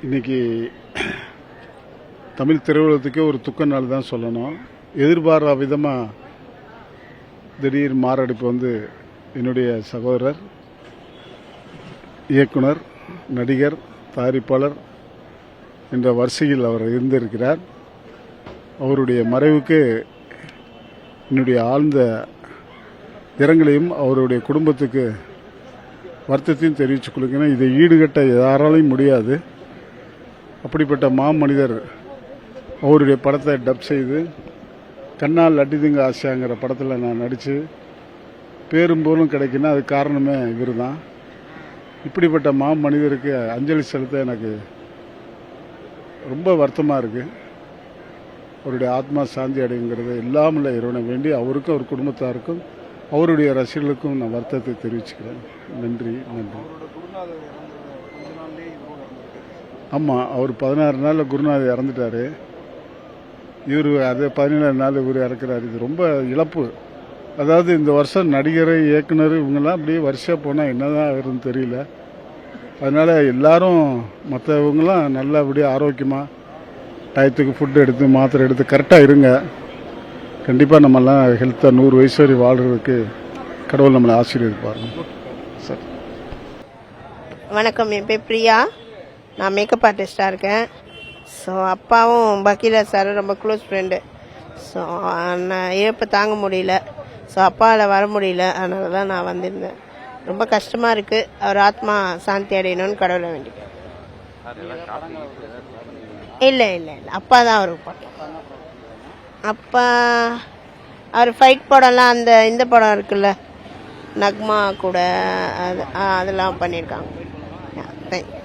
இன்னைக்கு தமிழ் திரையுலகத்துக்கே ஒரு துக்க நாள் தான் சொல்லணும். எதிர்பாராத விதமாக திடீர் மாரடைப்பு வந்து என்னுடைய சகோதரர், இயக்குனர், நடிகர், தயாரிப்பாளர் என்ற வரிசையில் அவர் இருந்திருக்கிறார். அவருடைய மறைவுக்கு என்னுடைய ஆழ்ந்த இரங்கலையும் அவருடைய குடும்பத்துக்கு வருத்தத்தையும் தெரிவித்துக் கொள்கிறேன். இதை ஈடுகட்ட யாராலையும் முடியாது. அப்படிப்பட்ட மாமனிதர் அவருடைய படத்தை டப் செய்து கண்ணால் அடிதுங்க ஆசையாங்கிற படத்தில் நான் நடித்து பேரும் போலும் கிடைக்குன்னா அது காரணமே இவர் தான். இப்படிப்பட்ட மாமனிதருக்கு அஞ்சலி செலுத்த எனக்கு ரொம்ப வருத்தமாக இருக்குது. அவருடைய ஆத்மா சாந்தி அடைங்கிறது இல்லாமல் இறைவனை வேண்டி அவருக்கும் அவர் குடும்பத்தாருக்கும் அவருடைய ரசிகர்களுக்கும் நான் வருத்தத்தை தெரிவிச்சுக்கிறேன். நன்றி. ஆமாம், அவர் 16 நாளில் குருநாதர் இறந்துட்டார். இவர் அதே 17 நாள் இவர் இறக்குறாரு. இது ரொம்ப இழப்பு. அதாவது இந்த வருஷம் நடிகர், இயக்குனர் இவங்கெல்லாம் அப்படியே வரிசையாக போனால் என்னதான் ஆகுதுன்னு தெரியல. அதனால் எல்லாரும் மற்றவங்களாம் நல்லபடியாக ஆரோக்கியமாக டயத்துக்கு ஃபுட்டு எடுத்து மாத்திரை எடுத்து கரெக்டாக இருங்க. கண்டிப்பாக நம்மெல்லாம் ஹெல்த்தாக 100 வயசு வரை வாழ்கிறதுக்கு கடவுள் நம்மளை ஆசீர்வதிப்பாருங்க. சார் வணக்கம், என் பேர் பிரியா. நான் மேக்கப் ஆர்டிஸ்டாக இருக்கேன். ஸோ அப்பாவும் பக்கீலா சாரும் ரொம்ப க்ளோஸ் ஃப்ரெண்டு. ஸோ நான் இழப்பை தாங்க முடியல. ஸோ அப்பாவில் வர முடியல. அதனால தான் நான் வந்திருந்தேன். ரொம்ப கஷ்டமாக இருக்குது. அவர் ஆத்மா சாந்தி அடையணும்னு கடவுளை வேண்டிக்கிறேன். இல்லை இல்லை இல்லை, அப்பா தான் அவருக்கு படம். அப்பா அவர் ஃபைட் படம்லாம் இந்த படம் இருக்குல்ல, நக்மா கூட அதெல்லாம் பண்ணியிருக்காங்க. தேங்க்யூ.